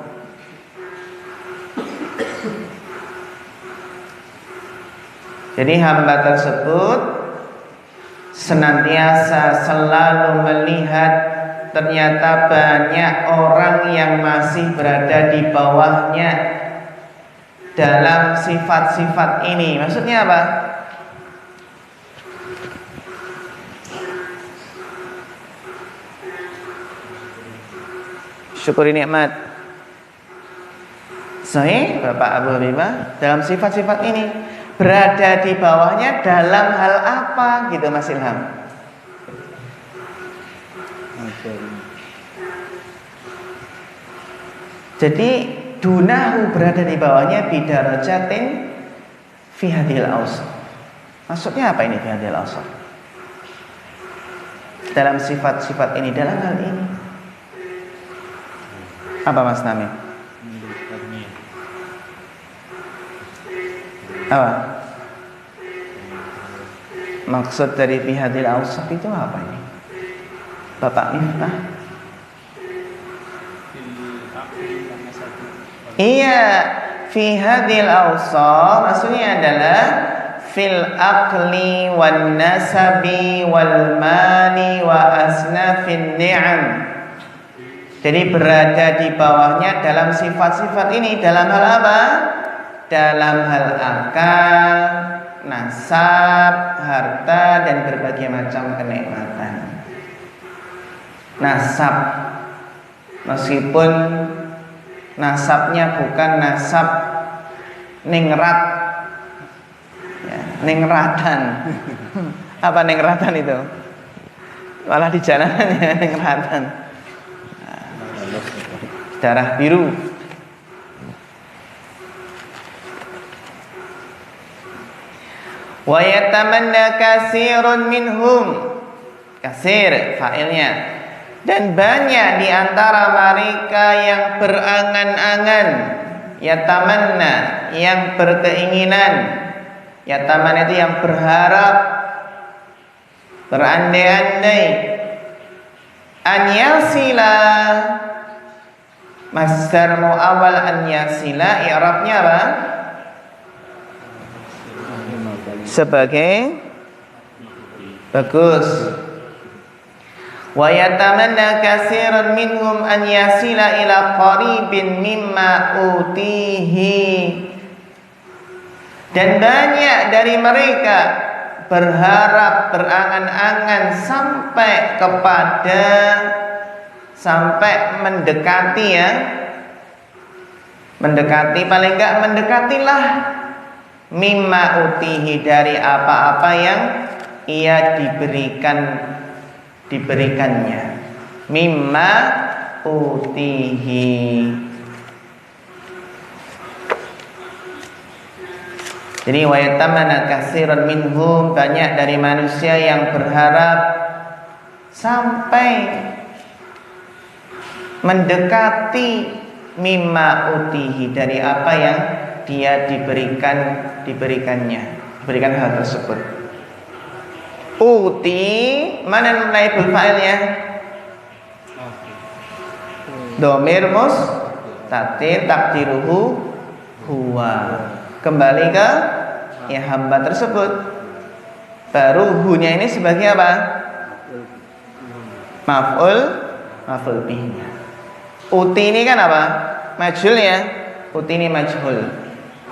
Jadi hamba tersebut senantiasa selalu melihat ternyata banyak orang yang masih berada di bawahnya dalam sifat-sifat ini. Maksudnya apa? Syukuri nikmat. Sahih Bapak Abu Habibah, dalam sifat-sifat ini berada di bawahnya dalam hal apa gitu Mas Ilham? Jadi dunahu berada di bawahnya bidarajatin fi hadhil awsaf. Maksudnya apa ini fi hadhil awsaf? Dalam sifat-sifat ini, dalam hal ini. Apa Mas Nami? Apa? Maksud dari fi hadhil awsaf itu apa ini? Bapak Miftah? Iya, fi hadhil awsaf maksudnya adalah fil aqli wan nasabi wal mali wa asnafin ni'am. Jadi berada di bawahnya dalam sifat-sifat ini dalam hal apa? Dalam hal akal, nasab, harta dan berbagai macam kenikmatan. Nasab, meskipun nasabnya bukan nasab ningrat, ya, ningratan. Apa ningratan itu? Malah di jalanan ya ningratan. Darah biru. Wa yatamanna katsirun minhum. Katsir fa'ilnya. Dan banyak di antara mereka yang berangan-angan, yatamanna, yang berkeinginan. Yatamanna itu yang berharap, berandai-andai. An yasila, masdar muawwal an yasila, i'rabnya apa? Sebagai bagus. Wa yatamanna katsirun minhum an yasila ila qaribin mimma utihi. Dan banyak dari mereka berharap, berangan-angan sampai mendekati ya. Mendekati, paling enggak mendekatilah mimma utihi, dari apa-apa yang ia diberikannya. Mimma utihi. Jadi wa yatamana katsiran minhum, banyak dari manusia yang berharap sampai mendekati mimma utihi, dari apa yang dia diberikan hal tersebut. Uti, mana naibul fa'ilnya? Domir mustatir takdiruhu huwa. Kembali ke ya hamba tersebut. Baru hunya ini sebagai apa? Maf'ul bihi. Uti ini kan apa? Majhul ya. Uti ini majhul.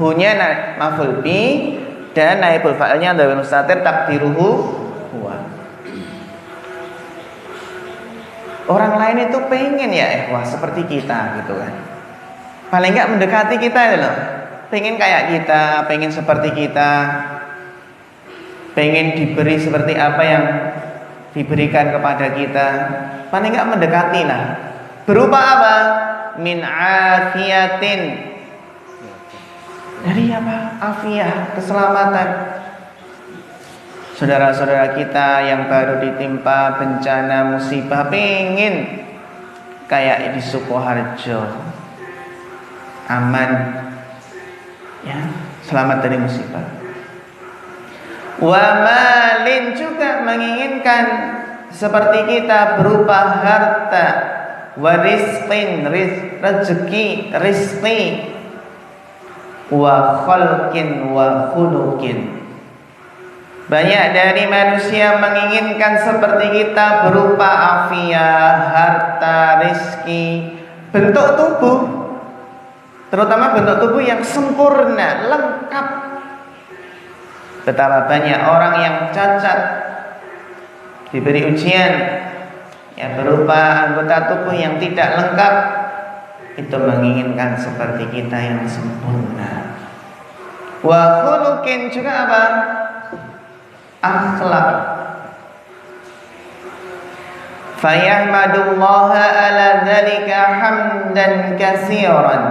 Hunya maf'ul bi dan naibul fa'ilnya dhamir mustatir takdiruhu huwa. Orang lain itu pengen ya seperti kita gitu kan. Paling enggak mendekati kita loh. Pengen kayak kita, pengen seperti kita, pengen diberi seperti apa yang diberikan kepada kita. Paling enggak mendekati lah. Berupa apa? Min afiyatin, dari apa? Afiah, keselamatan. Saudara-saudara kita yang baru ditimpa bencana musibah pengen kayak di Sukoharjo, aman ya, selamat dari musibah. Wa malin, juga menginginkan seperti kita berupa harta. Wa rizqin, rezeki, rizqi. Wa khalqin wa khuluqin. Banyak dari manusia menginginkan seperti kita berupa afiah, harta, rizki, bentuk tubuh, terutama bentuk tubuh yang sempurna, lengkap. Betapa banyak orang yang cacat diberi ujian yang berupa anggota tubuh yang tidak lengkap, itu menginginkan seperti kita yang sempurna. Wa khuluqin, juga apa? Akhlak. Fayahmadullaha ala dzalika hamdan katsiran,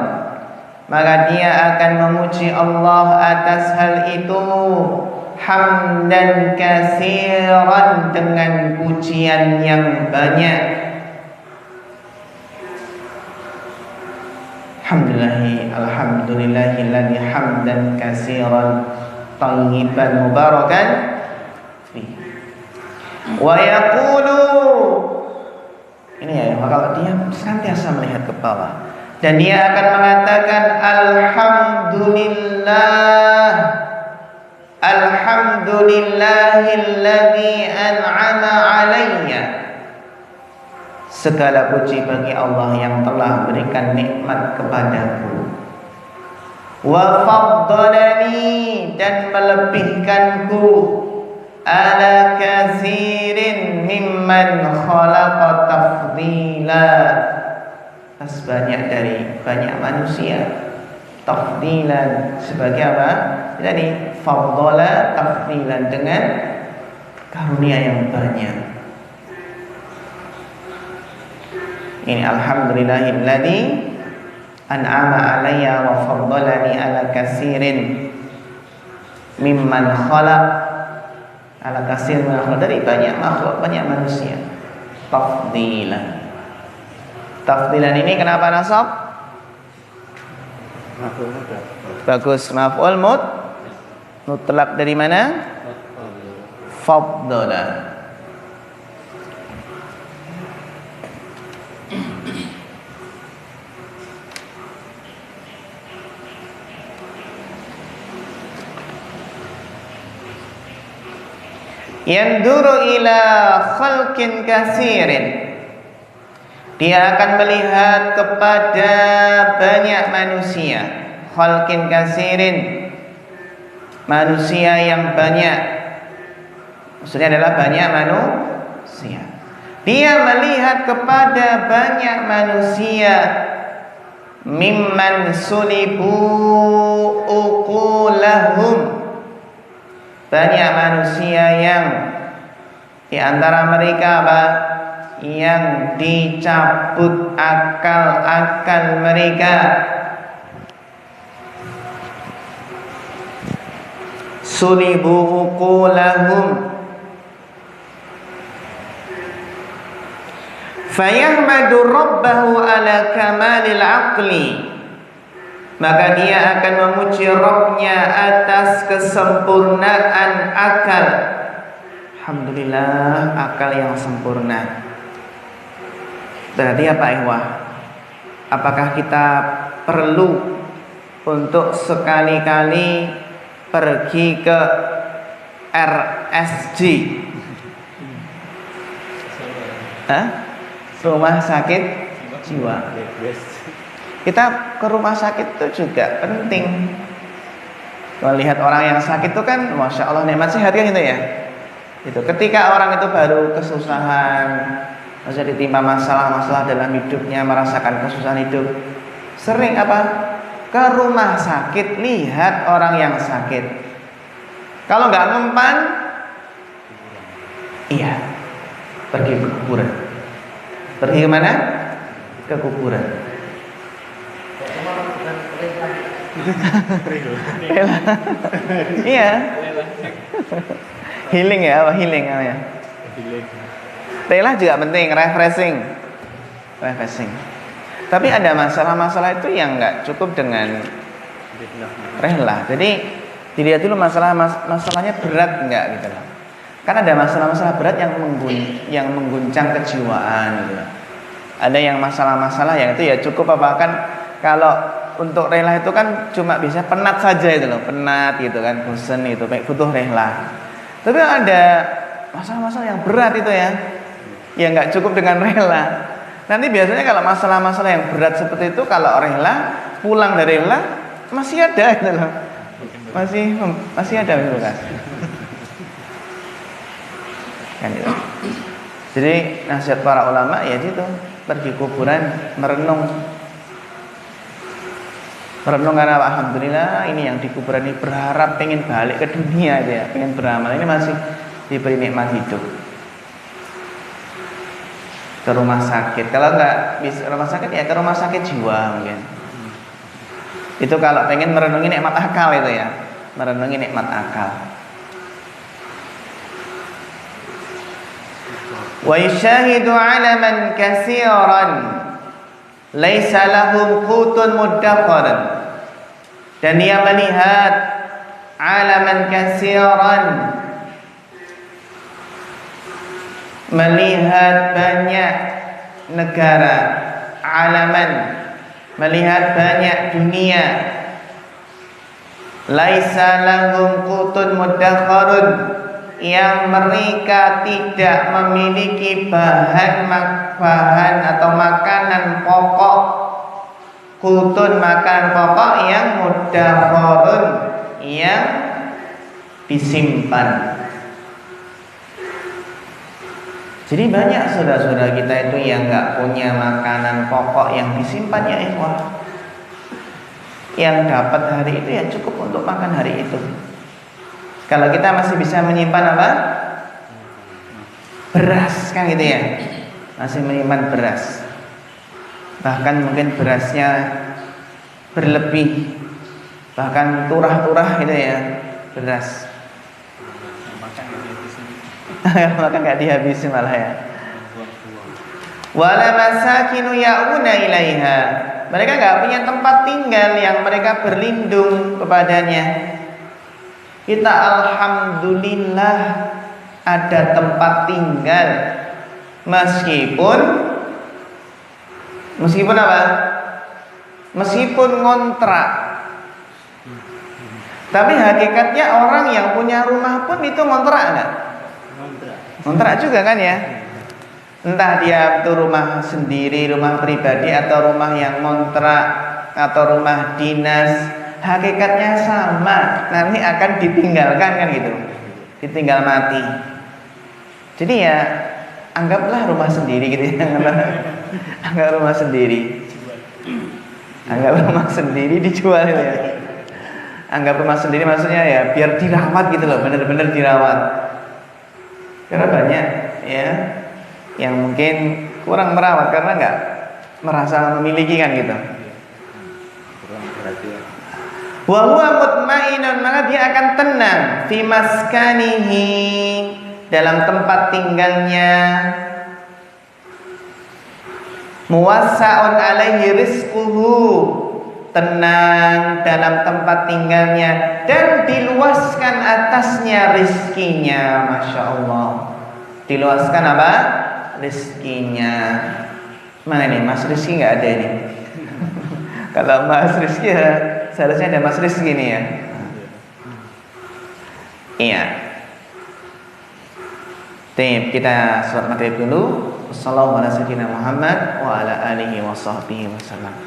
maka dia akan memuji Allah atas hal itu hamdan katsiran, dengan pujian yang banyak. Alhamdulillahilladzi hamdan katsiran thayyiban mubarakan fi. Wa yaqulu, ini ya, kalau dia senantiasa melihat ke bawah, Dan dia akan mengatakan alhamdulillah, alhamdulillahilladzi an'ama alayya. Segala puji bagi Allah yang telah berikan nikmat kepadaku. Wa faddalani, dan melebihkanku ala katsirin mimman khalaqa tafdila, atas banyak manusia. Tafdilan sebagai apa? Jadi faddala tafdilan, dengan karunia yang banyak. Ini alhamdulillahilladzi an'ama alayya wa faddalani ala katsirin mimman khalaq, ala katsir min khalaq, dari banyak makhluk, banyak manusia. Tafdilan. Tafdilan ini kenapa nasab? Bagus. Maf'ul mutlaq dari mana? Faddala. Yanduru ila khalqin katsirin, dia akan melihat kepada banyak manusia. Khalqin katsirin, manusia yang banyak. Maksudnya adalah banyak manusia. Dia melihat kepada banyak manusia. Mimman sulibu uqulahum, banyak manusia yang di antara mereka apa? Yang dicabut akal-akal mereka. Sulibu uqulahum fayahmadu rabbahu ala kamalil aqli, maka dia akan memuji Rabbnya atas kesempurnaan akal. Alhamdulillah, akal yang sempurna. Berarti apa ikhwah? Apakah kita perlu untuk sekali-kali pergi ke RSJ? Rumah sakit jiwa. Kita ke rumah sakit itu juga penting. Melihat orang yang sakit itu kan, masya Allah, nikmat sehat kan itu ya. Itu ketika orang itu baru kesusahan, maksudnya ditimpa masalah-masalah dalam hidupnya, merasakan kesusahan hidup, sering apa? Ke rumah sakit, lihat orang yang sakit. Kalau nggak mempan, iya, pergi ke kuburan. Pergi kemana? Ke kuburan. Iya. Healing ya, apa healing namanya? Rela juga penting, refreshing. Tapi ada masalah-masalah itu yang nggak cukup dengan rela. Jadi dilihat dulu masalahnya berat nggak gitu loh. Kan ada masalah-masalah berat yang mengguncang kejiwaan gitu loh. Ada yang masalah-masalah yang itu ya cukup apa kan, kalau untuk rela itu kan cuma bisa penat saja itu loh, penat gitu kan, bosan itu, kayak butuh rela. Tapi ada masalah-masalah yang berat itu ya, yang nggak cukup dengan rela. Nanti biasanya kalau masalah-masalah yang berat seperti itu, kalau rela, pulang dari rela masih ada gitu loh, masih ada gitu kan. Kan itu. Jadi nasihat para ulama ya itu, pergi kuburan, merenung karena alhamdulillah ini yang di kuburan ini berharap pengen balik ke dunia itu ya, pengen beramal, ini masih diberi nikmat hidup. Ke rumah sakit, kalau nggak bisa rumah sakit ya ke rumah sakit jiwa mungkin. Itu kalau pengen merenungi nikmat akal itu ya, merenungi nikmat akal. Wa yashahidu 'alaman katsiran laisa lahum qutun muddaqaran, dan dia melihat alaman katsiran, melihat banyak negara, alaman melihat banyak dunia. Laisa lahum qutun mudakharun, yang mereka tidak memiliki bahan atau makanan pokok. Qutun, makanan pokok yang mudakharun, yang disimpan. Jadi banyak saudara-saudara kita itu yang nggak punya makanan pokok yang disimpan ya ikhwah. Yang dapat hari itu ya cukup untuk makan hari itu. Kalau kita masih bisa menyimpan apa? Beras kan gitu ya. Masih menyimpan beras. Bahkan mungkin berasnya berlebih. Bahkan turah-turah gitu ya beras. Makan nggak dihabisin malah ya. Wala masakinu ya'una ilaiha. Mereka nggak punya tempat tinggal yang mereka berlindung kepadanya. Kita alhamdulillah ada tempat tinggal, meskipun apa? Meskipun ngontrak. Tapi hakikatnya orang yang punya rumah pun itu ngontrak nggak? Ngontrak juga kan ya? Entah dia itu rumah sendiri, rumah pribadi, atau rumah yang ngontrak, atau rumah dinas, hakikatnya sama, nanti akan ditinggalkan kan gitu, ditinggal mati. Jadi ya anggaplah rumah sendiri gitu ya. Anggap rumah sendiri, anggap rumah sendiri dijual gitu ya. Anggap rumah sendiri maksudnya ya biar dirawat gitu loh, benar-benar dirawat. Karena banyak ya yang mungkin kurang merawat karena nggak merasa memiliki kan gitu. Wa huwa mutmainun, maka dia akan tenang fi maskanihi, dalam tempat tinggalnya. Muwassa'un alaihi rizquhu, tenang dalam tempat tinggalnya dan diluaskan atasnya rizkinya. Masya Allah, diluaskan apa? Rizkinya. Mana nih Mas Rizki? Nggak ada ini. Kalau Mas Rizki ya seharusnya ada Mas Rizki nih ya. Iya. Baik, kita sholat maghrib dulu. Wassalamualaikum warahmatullahi wabarakatuh wa ala alihi wa sahbihi wasallam.